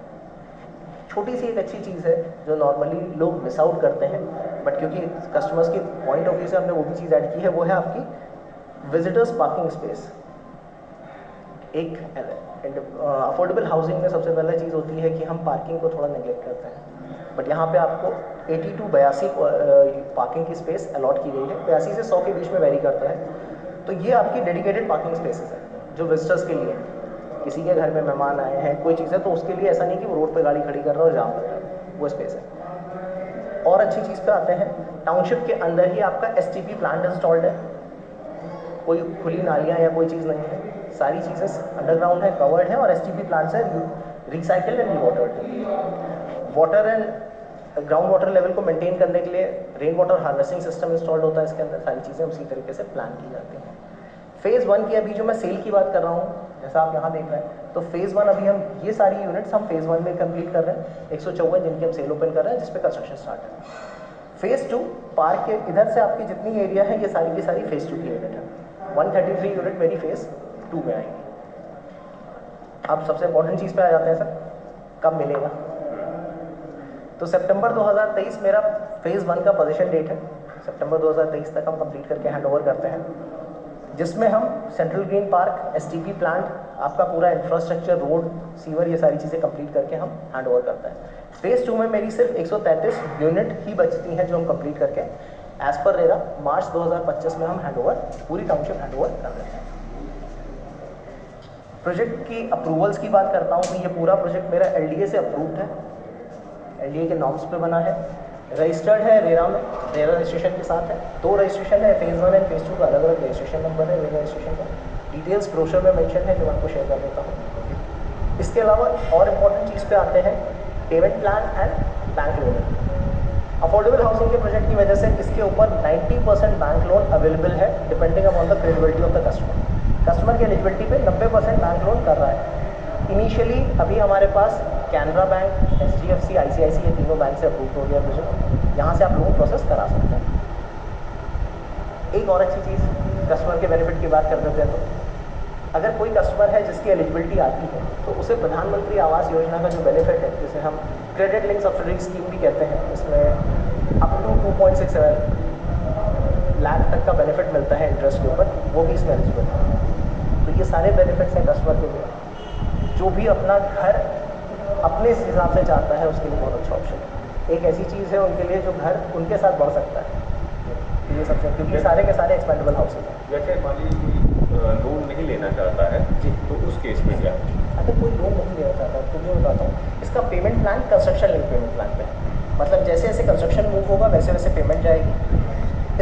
छोटी सी एक अच्छी चीज़ है जो नॉर्मली लोग मिस आउट करते हैं, बट क्योंकि कस्टमर्स की पॉइंट ऑफ व्यू से हमने वो भी चीज़ ऐड की है, वो है आपकी विजिटर्स पार्किंग स्पेस। एक अफोर्डेबल हाउसिंग में सबसे पहला चीज़ होती है कि हम पार्किंग को थोड़ा नेगलेक्ट करते हैं, बट यहाँ पे आपको 80 to 82 पार्किंग की स्पेस अलॉट की गई है। 82 से 100 के बीच में वेरी करता है। तो ये आपकी डेडिकेटेड पार्किंग स्पेसेस है जो विजिटर्स के लिए, किसी के घर में मेहमान आए हैं, कोई चीज़ है तो उसके लिए ऐसा नहीं कि वो रोड पे गाड़ी खड़ी कर रहा है और जाम लग रहा है, वो स्पेस है। और अच्छी चीज़ पे आते हैं, टाउनशिप के अंदर ही आपका STP प्लांट इंस्टॉल्ड है। कोई खुली नालियाँ या कोई चीज़ नहीं है, सारी चीज़ें अंडरग्राउंड है, कवर्ड है और STP प्लांट्स है, recycled and rewatered. Water and ground water level को मेंटेन करने के लिए rain water harvesting system installed होता है इसके अंदर। सारी चीज़ें उसी तरीके से प्लान की जाती हैं। फेज़ 1 की अभी जो मैं सेल की बात कर रहा हूँ, जैसा आप यहाँ देख रहे हैं, तो फेज़ 1 अभी हम ये सारी यूनिट्स हम फेज़ 1 में कंप्लीट कर रहे हैं। 154 जिनकी हम सेल ओपन कर रहे हैं, जिस पे कंस्ट्रक्शन स्टार्ट है। फेज़ 2 पार्क के इधर से आपकी जितनी एरिया है, ये सारी की सारी फेज़ 2 की यूनिट है। 133 यूनिट मेरी फेज़ 2 में आएंगी। अब सबसे इंपॉर्टेंट चीज़ पे आ जाते हैं सर, कब मिलेगा? तो सितंबर 2023 मेरा फेज़ 1 का पोजीशन डेट है। सितंबर 2023 तक हम कंप्लीट करके हैंड ओवर करते हैं, जिसमें हम central green park, STP plant, आपका पूरा इंफ्रास्ट्रक्चर, रोड, सीवर, ये सारी चीज़ें कंप्लीट करके हम हैंड ओवर करते हैं। फेज़ 2 में मेरी सिर्फ 133 यूनिट ही बचती हैं जो हम कंप्लीट करके एज पर रेरा मार्च 2025 में हम हैंड ओवर, पूरी टाउनशिप हैंड ओवर कर देते हैं। प्रोजेक्ट की अप्रूवल्स की बात करता हूँ तो ये पूरा प्रोजेक्ट मेरा LDA से अप्रूव्ड है, LDA के नॉर्म्स पे बना है, रजिस्टर्ड है रेरा में, रेरा रजिस्ट्रेशन के साथ है। 2 रजिस्ट्रेशन है, फेज़ 1 एंड फेज़ 2 का अलग अलग रजिस्ट्रेशन नंबर है रेरा रजिस्ट्रेशन का। डिटेल्स ब्रोशर में मेंशन है जो मैं आपको शेयर कर देता हूँ। इसके अलावा और इम्पॉर्टेंट चीज़ पे आते हैं, payment plan and bank loan. Affordable housing के प्रोजेक्ट की वजह से इसके ऊपर 90% बैंक लोन अवेलेबल है, depending upon the credibility of the customer. Customer की एलिजिबिलिटी पे 90% बैंक लोन कर रहा है। इनिशियली अभी हमारे पास कैनरा बैंक, HDFC, ICICI, ये तीनों बैंक से अप्रूव हो गया प्रोजेक्ट। यहाँ से आप लोन प्रोसेस करा सकते हैं। एक और अच्छी चीज़, कस्टमर के बेनिफिट की बात कर देते हैं तो अगर कोई कस्टमर है जिसकी एलिजिबिलिटी आती है तो उसे प्रधानमंत्री आवास योजना का जो बेनिफिट है, जिसे हम क्रेडिट लिंक सब्सिडी स्कीम भी कहते हैं, इसमें अप टू 2.67 लाख तक का बेनिफिट मिलता है इंटरेस्ट के ऊपर, वो भी इसमें एलिजिबल है। तो ये सारे बेनिफिट्स हैं कस्टमर के लिए। जो भी अपना घर अपने हिसाब से चाहता है उसके लिए बहुत अच्छा ऑप्शन है। एक ऐसी चीज़ है उनके लिए जो घर उनके साथ बढ़ सकता है। तो ये सबसे, क्योंकि सारे के सारे एक्सपेंडेबल हाउसेज हैं।
जैसे मान लीजिए लोन नहीं लेना चाहता है
जी,
तो उस केस में क्या?
अगर कोई लोन नहीं लेना चाहता है तो मैं बताता हूँ, इसका payment plan construction link payment plan पे है। मतलब जैसे जैसे कंस्ट्रक्शन मूव होगा वैसे वैसे पेमेंट जाएगी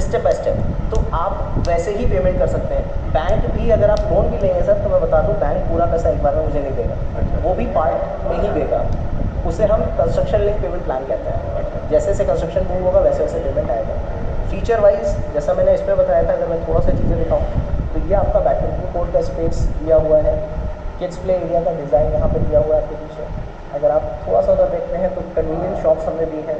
स्टेप बाय स्टेप, तो आप वैसे ही पेमेंट कर सकते हैं। बैंक भी अगर आप लोन भी लेंगे सर, तो मैं बता दूं बैंक पूरा पैसा एक बार में मुझे नहीं देगा, वो भी पार्ट में ही देगा। उसे हम कंस्ट्रक्शन लिंक पेमेंट प्लान कहते हैं। जैसे जैसे कंस्ट्रक्शन मूव होगा वैसे वैसे पेमेंट आएगा। फीचर वाइज जैसा मैंने इसमें बताया था, अगर मैं थोड़ा सा चीज़ें दिखाऊँ तो ये आपका बैडमिंटन कोर्ट का स्पेस दिया हुआ है, किड्स प्ले एरिया का डिज़ाइन यहाँ पे दिया हुआ है आपके पीछे। अगर आप थोड़ा सा उधर देखते हैं तो कन्वीनियंस शॉप्स हमने दी हैं,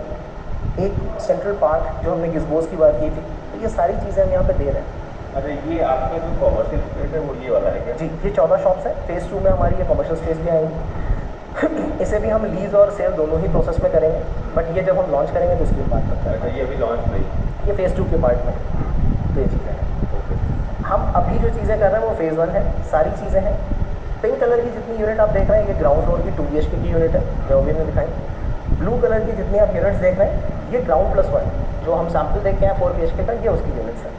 एक सेंट्रल पार्क जो हमने गिज़बोस की बात की थी, तो ये सारी चीज़ें हम यहाँ पे दे रहे हैं।
अच्छा, ये आपका जो कॉमर्शियल स्पेस है वो ये वाला है क्या?
जी, ये 14 शॉप्स है। फेज़ 2 में हमारी ये कमर्शियल स्पेस भी आएंगी। इसे भी हम लीज और सेल दोनों ही प्रोसेस में करेंगे, बट ये जब हम लॉन्च करेंगे तो इसकी बात करते हैं।
अच्छा, ये अभी लॉन्च नहीं,
ये फेज़ 2 के पार्ट में तो ये चीज़ें हैं। हम अभी जो चीज़ें कर रहे हैं वो फेज़ 1 है, सारी चीज़ें हैं। पिंक कलर की जितनी यूनिट आप देख रहे हैं ये ग्राउंड फ्लोर की 2 BHK की यूनिट है, जो भी मैं दिखाई। ब्लू कलर की जितनी आप यूनिट्स देख रहे हैं ये ग्राउंड +1 जो हम सैम्पल देखे हैं 4 BHK का, ये उसकी यूनिट्स है।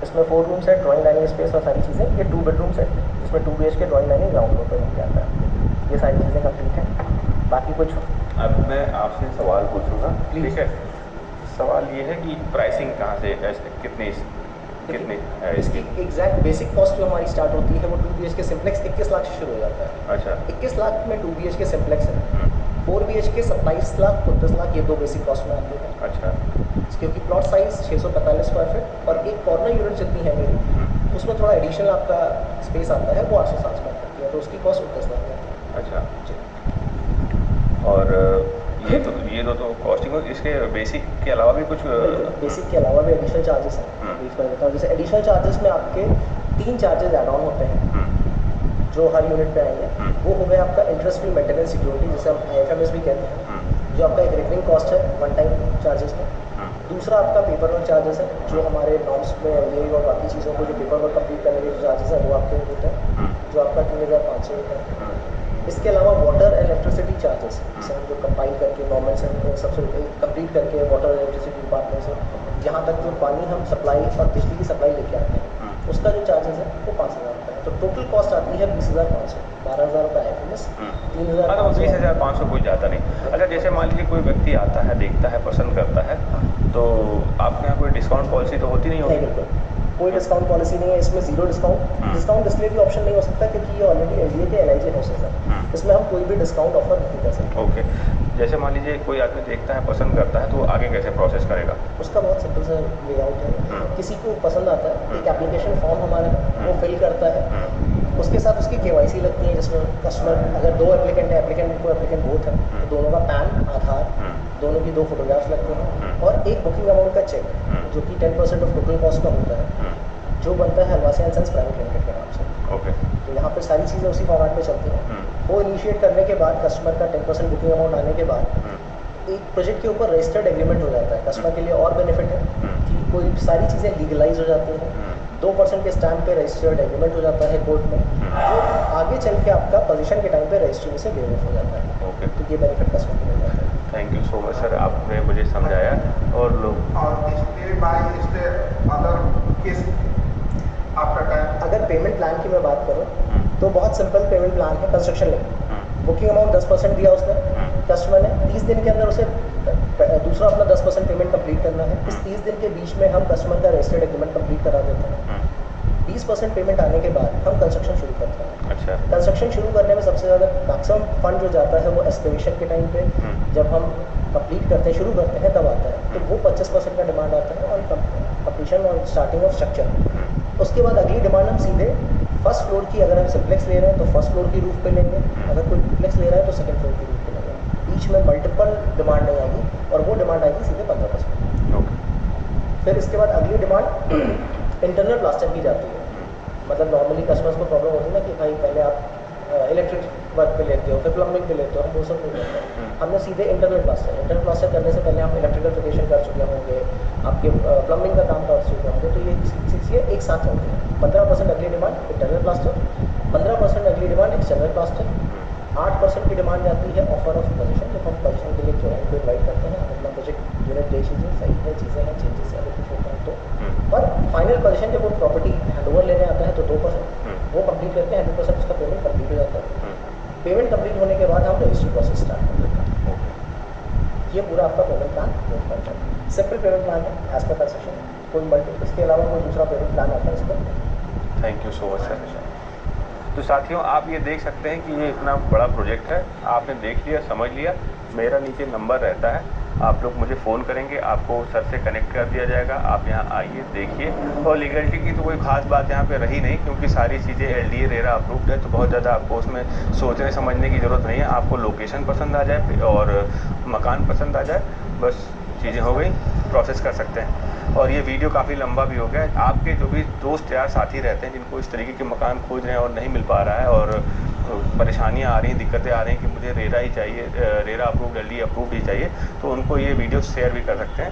इसमें 4 रूम्स है, ड्राइंग डाइनिंग स्पेस और सारी चीज़ें। ये 2 बेडरूम्स है जिसमें 2 BHK drawing dining ground floor पर मिल जाता है। ये सारी चीज़ें कंप्लीट हैं। बाकी कुछ
अब मैं आपसे सवाल पूछूंगा, ठीक है? सवाल ये है कि प्राइसिंग कहाँ से, कितने कितनी है इसकी?
एग्जैक्ट बेसिक कॉस्ट जो हमारी स्टार्ट होती है वो 2 BHK सिम्प्लेक्स 21 लाख से शुरू हो जाता है।
अच्छा।
21 लाख में 2 BHK सिम्प्लेक्स है। 4 BHK 27 लाख 29 लाख ये 2 बेसिक कॉस्ट में आती है।
अच्छा।
क्योंकि प्लॉट साइज 645 स्क्वायर फीट और एक कॉर्नर यूनिट जितनी है मेरी, उसमें थोड़ा एडिशनल आपका स्पेस आता है, वो 860 स्क्वायर फीट की है, तो उसकी कॉस्ट 29 लाख है।
अच्छा। और ये तो कॉस्टिंग, इसके बेसिक के अलावा भी कुछ?
बेसिक के अलावा भी एडिशनल चार्जेस हैं, ब्रीफ कर देता हूँ। जैसे एडिशनल चार्जेस में आपके 3 चार्जेस ऐड ऑन होते हैं जो हर यूनिट पे आएंगे। वो हो गया आपका इंटरेस्ट फ्री मेंटेनेंस सिक्योरिटी, जिसे हम IFMS भी कहते हैं, जो आपका एक रिकरिंग कॉस्ट है, वन टाइम चार्जेस में। दूसरा आपका पेपर वर्क चार्जेस है, जो हमारे नॉर्म्स में ये और बाकी चीज़ों को जो पेपर वर्क कंप्लीट करने के जो चार्जेस है वो आपके होते हैं, जो आपका 3500 होता है। इसके अलावा वाटर एंड इलेक्ट्रिसिटी चार्जेस, जिसे हम जो कंपाइल करके गवर्नमेंट से सबसे कंप्लीट करके वाटर इलेक्ट्रिसिटी डिपार्टमेंट से यहाँ तक जो पानी हम सप्लाई और बिजली की सप्लाई लेके आते हैं, उसका जो चार्जेस है वो 5000 रुपये है। तो टोटल कॉस्ट आती है 20,500, 12,000 रुपये IFMS, 3,500।
20,500 कोई ज़्यादा नहीं। अच्छा, जैसे मान लीजिए कोई व्यक्ति आता है, देखता है, पसंद करता है, तो आपके यहाँ कोई डिस्काउंट पॉलिसी तो होती नहीं होगी?
बिल्कुल कोई डिस्काउंट पॉलिसी नहीं है इसमें, जीरो डिस्काउंट। डिस्काउंट इसलिए भी ऑप्शन नहीं हो सकता क्योंकि ये ऑलरेडी LDA के LIG हाउसेस है, इसमें हम कोई भी डिस्काउंट ऑफर नहीं कर सकते।
ओके। जैसे मान लीजिए कोई आदमी देखता है, पसंद करता है, तो वो आगे कैसे प्रोसेस करेगा?
उसका बहुत सिंपल सा लेआउट है। किसी को पसंद आता है, एक एप्लीकेशन फॉर्म हमारा वो फिल करता है, उसके साथ उसकी KYC लगती है, जिसमें कस्टमर, अगर 2 एप्लीकेंट है, एप्लीकेंट बोथ है, तो दोनों का पैन, आधार, दोनों की 2 फोटोग्राफ्स लगते हैं और एक बुकिंग अमाउंट का चेक, जो कि 10% ऑफ टोटल कॉस्ट का होता है, जो बनता है हलवासी एंड सन्स प्राइवेट लिमिटेड के नाम से।
ओके।
तो यहाँ पे सारी चीज़ें उसी फॉर्मेट पे चलती हैं। वो इनिशिएट करने के बाद कस्टमर का 10% बुकिंग अमाउंट आने के बाद एक प्रोजेक्ट के ऊपर रजिस्टर्ड एग्रीमेंट हो जाता है। कस्टमर के लिए और बेनिफिट है कि कोई सारी चीज़ें लीगलाइज हो जाती हैं। 2% के स्टैम्प पे रजिस्टर्ड एग्रीमेंट हो जाता है कोर्ट में, जो आगे चल के आपका पोजीशन के टाइम पे रजिस्ट्री में से वेव ऑफ हो जाता है।
ओके।
तो ये बेनिफिट कस्टमर को मिल जाता है।
Thank you so much sir, आपने मुझे समझाया। और लोग
अगर पेमेंट प्लान की मैं बात करूँ तो बहुत सिंपल पेमेंट प्लान है। कंस्ट्रक्शन लोन, बुकिंग अमाउंट 10% दिया उसने, कस्टमर ने 30 दिन के अंदर उसे दूसरा अपना 10% पेमेंट कंप्लीट करना है। इस 30 दिन के बीच में हम कस्टमर का रजिस्टर्ड एग्रीमेंट कंप्लीट करा देते हैं। 20% पेमेंट आने के बाद हम कंस्ट्रक्शन शुरू करते हैं।
अच्छा।
कंस्ट्रक्शन शुरू करने में सबसे ज़्यादा मैक्सिमम फंड जो जाता है वो एस्टिमेशन के टाइम पे, जब हम कंप्लीट करते हैं, शुरू करते हैं, तब आता है। तो वो 25% का डिमांड आता है और कंप्लीशन और स्टार्टिंग ऑफ स्ट्रक्चर। उसके बाद अगली डिमांड हम सीधे फर्स्ट फ्लोर की, अगर हम सिम्प्लेक्स ले रहे हैं तो फर्स्ट फ्लोर की रूफ पे लेंगे, अगर कोई डुप्लेक्स ले रहा है तो सेकंड फ्लोर की रूफ पे लेंगे। बीच में मल्टीपल डिमांड नहीं आएगी और वो डिमांड आएगी सीधे 15%।
ओके।
फिर इसके बाद अगली डिमांड इंटरनल प्लास्टर की जाती है। मतलब नॉर्मली कस्टमर्स को प्रॉब्लम होती है ना कि भाई पहले आप इलेक्ट्रिक वर्क पे लेते हो, फिर प्लम्बिंग पे लेते हो, हम वो सब नहीं करते हैं। हमने सीधे इंटरनल प्लास्टर करने से पहले हम इलेक्ट्रिकल कर चुके होंगे, आपके प्लम्बिंग का काम कर चुके होंगे, तो ये चीज़ें एक साथ चलती हैं। 15% अगली डिमांड इंटरनल प्लास्टर, 15% अगली डिमांड एक्सटर्नल प्लास्टर, 8% की डिमांड जाती है ऑफर ऑफ पोजीशन। जब हम पोजीशन के लिए क्लाइंट को इन्वाइट करते हैं, हम अपना प्रोजेक्ट यूनिट देख लीजिए, सही है, चीज़ें हैं, चेंजेस अगर कुछ होता है तो। और फाइनल पोजीशन जब वो प्रॉपर्टी हैंडओवर लेने आता है तो 2% वो कंप्लीट करके 100% उसका पेमेंट कंप्लीट हो जाता है। पेमेंट कंप्लीट होने के बाद हम रजिस्ट्री प्रोसेस स्टार्ट कर देते हैं। ये पूरा आपका पेमेंट प्लान होता है। सिंपल पेमेंट प्लान है एज पर कंस्ट्रक्शन, कोई मल्टी इसके अलावा कोई दूसरा पेमेंट प्लान आता है इस पर।
Thank you so much sir. तो साथियों, आप ये देख सकते हैं कि ये इतना बड़ा प्रोजेक्ट है, आपने देख लिया, समझ लिया। मेरा नीचे नंबर रहता है, आप लोग मुझे फ़ोन करेंगे, आपको सर से कनेक्ट कर दिया जाएगा। आप यहाँ आइए, देखिए। और लीगलिटी की तो कोई खास बात यहाँ पे रही नहीं, क्योंकि सारी चीज़ें LDA रेरा अप्रूव्ड है, तो बहुत ज़्यादा आपको उसमें सोचने समझने की ज़रूरत नहीं है। आपको लोकेशन पसंद आ जाए और मकान पसंद आ जाए, बस चीज़ें हो गई, प्रोसेस कर सकते हैं। और ये वीडियो काफ़ी लंबा भी हो गया है। आपके जो भी दोस्त यार साथी रहते हैं जिनको इस तरीके के मकान खोज रहे हैं और नहीं मिल पा रहा है और परेशानियां आ रही हैं, दिक्कतें आ रही हैं कि मुझे रेरा ही चाहिए, रेरा अप्रूव्ड LDA अप्रूव्ड ही चाहिए, तो उनको ये वीडियो शेयर भी कर सकते हैं।